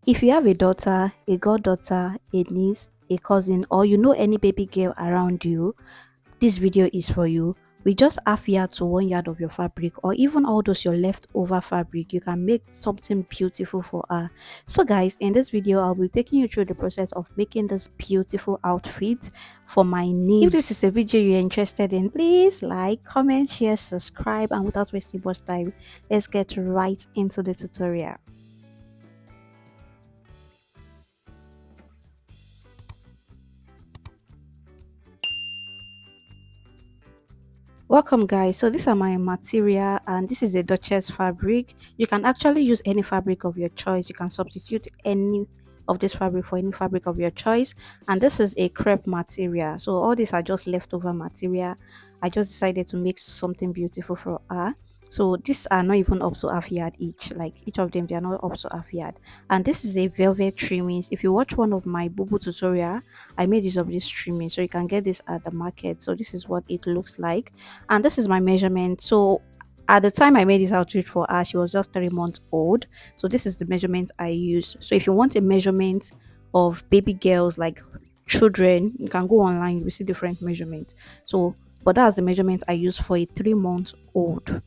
If you have a daughter, a goddaughter, a niece, a cousin, or you know any baby girl around you, this video is for you. With just half yard to 1 yard of your fabric, or even all those your leftover fabric, you can make something beautiful for her. So guys, in this video I'll be taking you through the process of making this beautiful outfit for my niece. If this is a video you're interested in, please like, comment, share, subscribe, and without wasting much time, let's get right into the tutorial. Welcome guys, so these are my material and this is a Duchess fabric. You can actually use any fabric of your choice. You can substitute any of this fabric for any fabric of your choice, and this is a crepe material. So all these are just leftover material. I just decided to make something beautiful for her. So these are not even up to half yard each, like each of them they are not up to half yard. And this is a velvet trimmings. If you watch one of my boo boo tutorial, I made use of this trimming, so you can get this at the market. So this is what it looks like, and this is my measurement. So at the time I made this outfit for her, she was just 3 months old. So this is the measurement I use. So if you want a measurement of baby girls, like children, you can go online, you will see different measurements. So but that's the measurement I use for a 3 month old.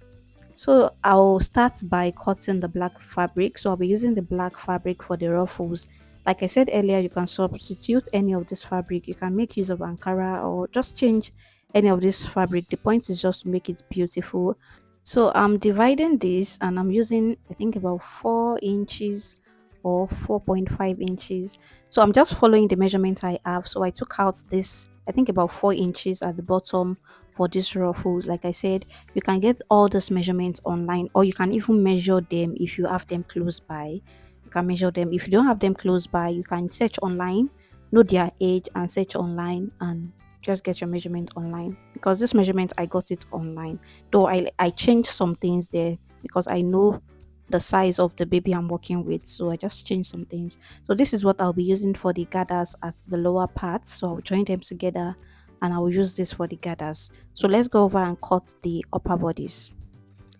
So I'll start by cutting the black fabric. So I'll be using the black fabric for the ruffles. Like I said earlier, you can substitute any of this fabric. You can make use of Ankara or just change any of this fabric. The point is just to make it beautiful. So I'm dividing this and I'm using, I think, about 4 inches or 4.5 inches. So I'm just following the measurement I have. So I took out this, I think, about 4 inches at the bottom for this ruffles. Like I said, you can get all those measurements online, or you can even measure them if you have them close by. You can measure them. If you don't have them close by, you can search online, know their age, and search online and just get your measurement online. Because this measurement I got it online, though I changed some things there because I know the size of the baby I'm working with, so I just changed some things. So this is what I'll be using for the gathers at the lower part. So I'll join them together and I will use this for the gathers. So let's go over and cut the upper bodies.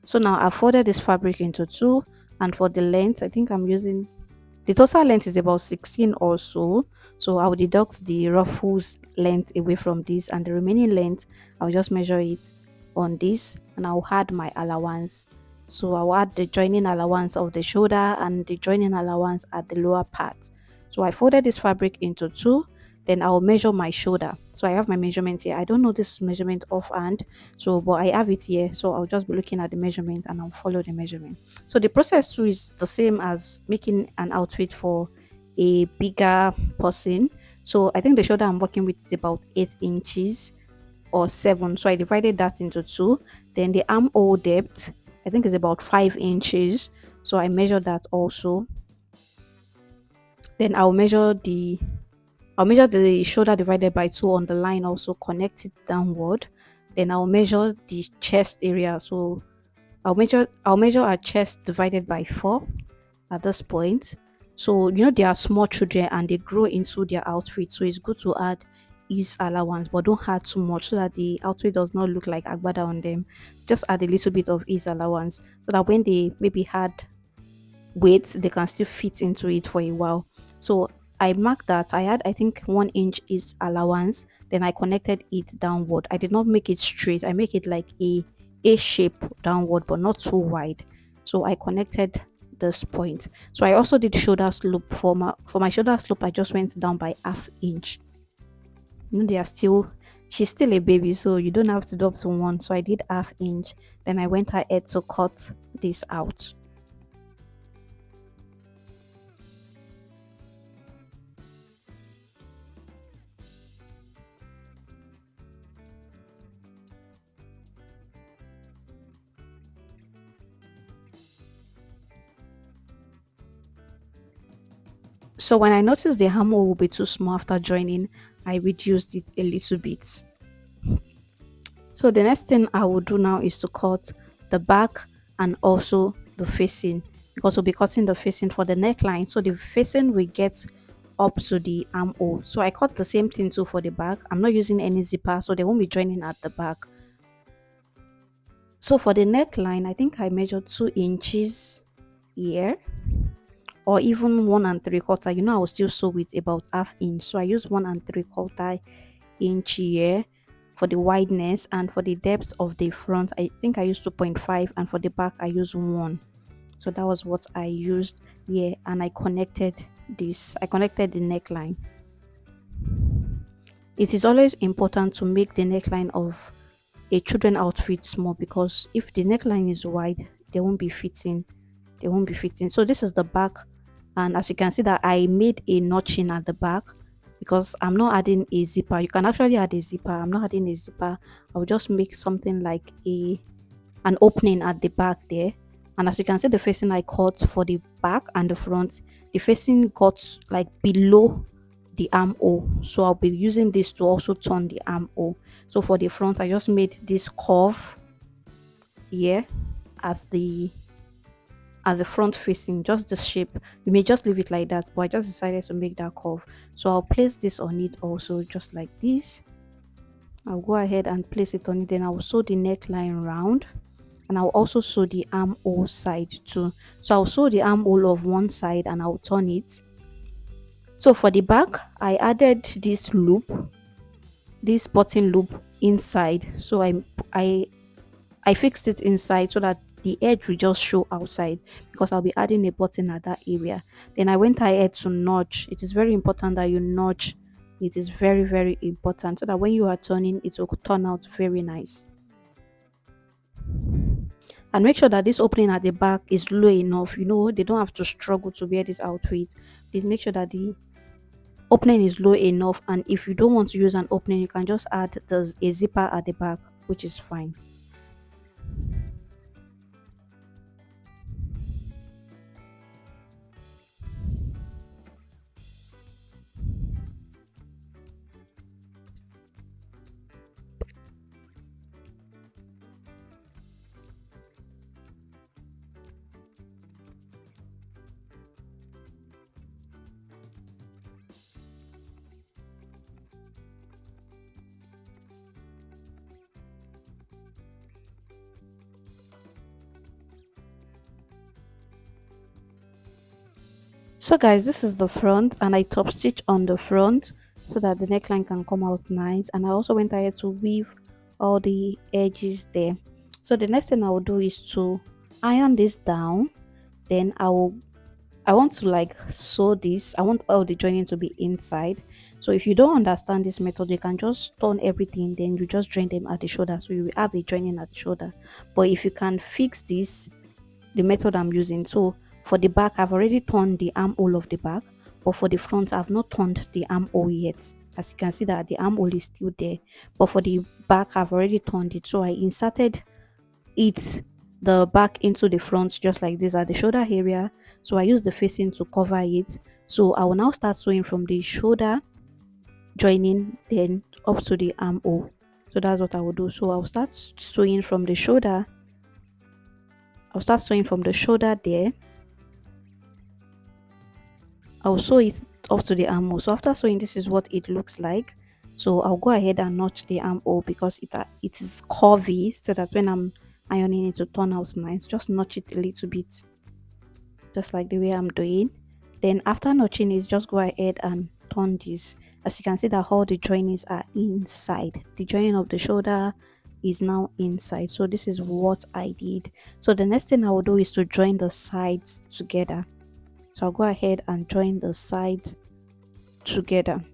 So now I folded this fabric into two, and for the length I think I'm using, the total length is about 16 or so. So I'll deduct the ruffles length away from this, and the remaining length I'll just measure it on this, and I'll add my allowance. So I'll add the joining allowance of the shoulder and the joining allowance at the lower part. So I folded this fabric into two, then I'll measure my shoulder. So I have my measurement here. I don't know this measurement offhand, so but I have it here. So I'll just be looking at the measurement and I'll follow the measurement. So the process too is the same as making an outfit for a bigger person. So I think the shoulder I'm working with is about 8 inches or 7. So I divided that into two. Then the armhole depth I think is about 5 inches. So I measured that also. Then I'll measure the shoulder divided by 2 on the line, also connect it downward. Then I'll measure the chest area. So I'll measure our chest divided by 4 at this point. So you know they are small children and they grow into their outfit. So it's good to add ease allowance, but don't add too much so that the outfit does not look like agbada on them. Just add a little bit of ease allowance so that when they maybe had weight, they can still fit into it for a while. So I marked that I had, I think, 1 inch is allowance. Then I connected it downward. I did not make it straight. I make it like a shape downward, but not too wide. So I connected this point. So I also did shoulder slope for my shoulder slope. I just went down by half inch. You know, they are still, she's still a baby, so you don't have to do up to one. So I did half inch. Then I went ahead to cut this out. So when I noticed the armhole will be too small after joining, I reduced it a little bit. So the next thing I will do now is to cut the back and also the facing, because we'll be cutting the facing for the neckline. So the facing will get up to the armhole. So I cut the same thing too for the back. I'm not using any zipper, so they won't be joining at the back. So for the neckline, I think I measured 2 inches here. or even 1 and 3/4. I will still sew with about half inch, so I use 1 and 3/4 inch here for the wideness, and for the depth of the front I think I used 2.5, and for the back I use 1. So that was what I used here, and I connected the neckline. It is always important to make the neckline of a children outfit small, because if the neckline is wide, they won't be fitting. So this is the back, and as you can see that I made a notching at the back, because I'm not adding a zipper. You can actually add a zipper. I'm not adding a zipper. I'll just make something like a an opening at the back there. And as you can see, the facing I cut for the back and the front, the facing got like below the armhole, so I'll be using this to also turn the armhole. So for the front, I just made this curve here at the front facing, just the shape. You may just leave it like that, but I just decided to make that curve. So I'll place this on it also, just like this. I'll go ahead and place it on it, then I'll sew the neckline round, and I'll also sew the armhole side too. So I'll sew the armhole of one side and I'll turn it. So for the back, I added this loop, this button loop inside. So I fixed it inside so that the edge will just show outside, because I'll be adding a button at that area. Then I went ahead to notch. It is very important that you notch. It is very, very important, so that when you are turning, it will turn out very nice. And make sure that this opening at the back is low enough. They don't have to struggle to wear this outfit. Please make sure that the opening is low enough, and if you don't want to use an opening, you can just add a zipper at the back, which is fine. So guys, this is the front, and I top stitch on the front so that the neckline can come out nice. And I also went ahead to weave all the edges there. So the next thing I will do is to iron this down. Then I want to like sew this. I want all the joining to be inside. So if you don't understand this method, you can just turn everything, then you just join them at the shoulder, so you will have a joining at the shoulder. But if you can fix this, the method I'm using, so for the back I've already turned the armhole of the back, but for the front I've not turned the armhole yet. As you can see that the armhole is still there, but for the back I've already turned it. So I inserted it, the back, into the front, just like this at the shoulder area. So I use the facing to cover it. So I will now start sewing from the shoulder joining, then up to the armhole. So that's what I will do. So I'll start sewing from the shoulder. I'll start sewing from the shoulder there. I'll sew it up to the armhole. So after sewing, this is what it looks like. So I'll go ahead and notch the armhole, because it is curvy, so that when I'm ironing it to turn out nice, just notch it a little bit, just like the way I'm doing. Then after notching it, just go ahead and turn this. As you can see that all the joinings are inside. The joining of the shoulder is now inside. So this is what I did. So the next thing I will do is to join the sides together. So I'll go ahead and join the sides together.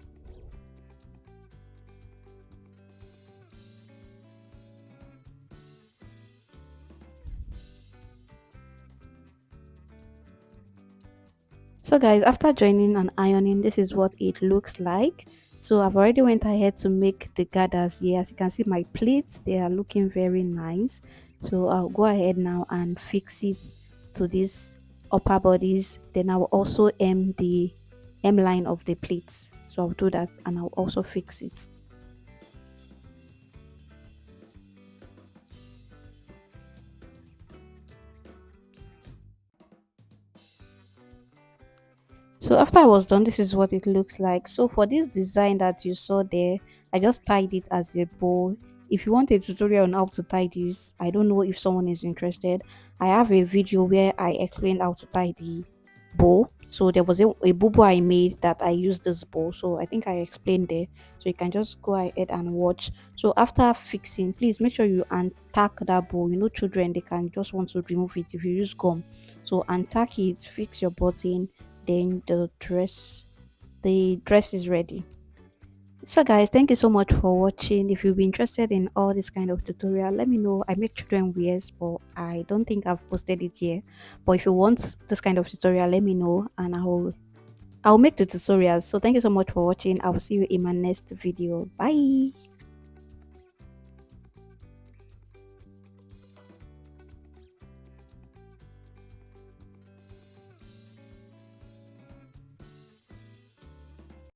So guys, after joining and ironing, this is what it looks like. So I've already went ahead to make the gathers here. As you can see, my pleats, they are looking very nice. So I'll go ahead now and fix it to these upper bodies. Then I will also hem the hem line of the pleats. So I'll do that, and I'll also fix it. So after I was done, this is what it looks like. So for this design that you saw there, I just tied it as a bow. If you want a tutorial on how to tie this, I don't know if someone is interested, I have a video where I explained how to tie bow. So there was a boo I made that I used this bow. So I think I explained there. So you can just go ahead and watch. So after fixing, please make sure you untack that bow. You know, children they can just want to remove it if you use gum. So untack it, fix your button, then the dress is ready. So guys, thank you so much for watching. If you'll be interested in all this kind of tutorial, let me know. I make children wears, but I don't think I've posted it here. But if you want this kind of tutorial, let me know and I'll make the tutorials. So thank you so much for watching. I will see you in my next video. Bye.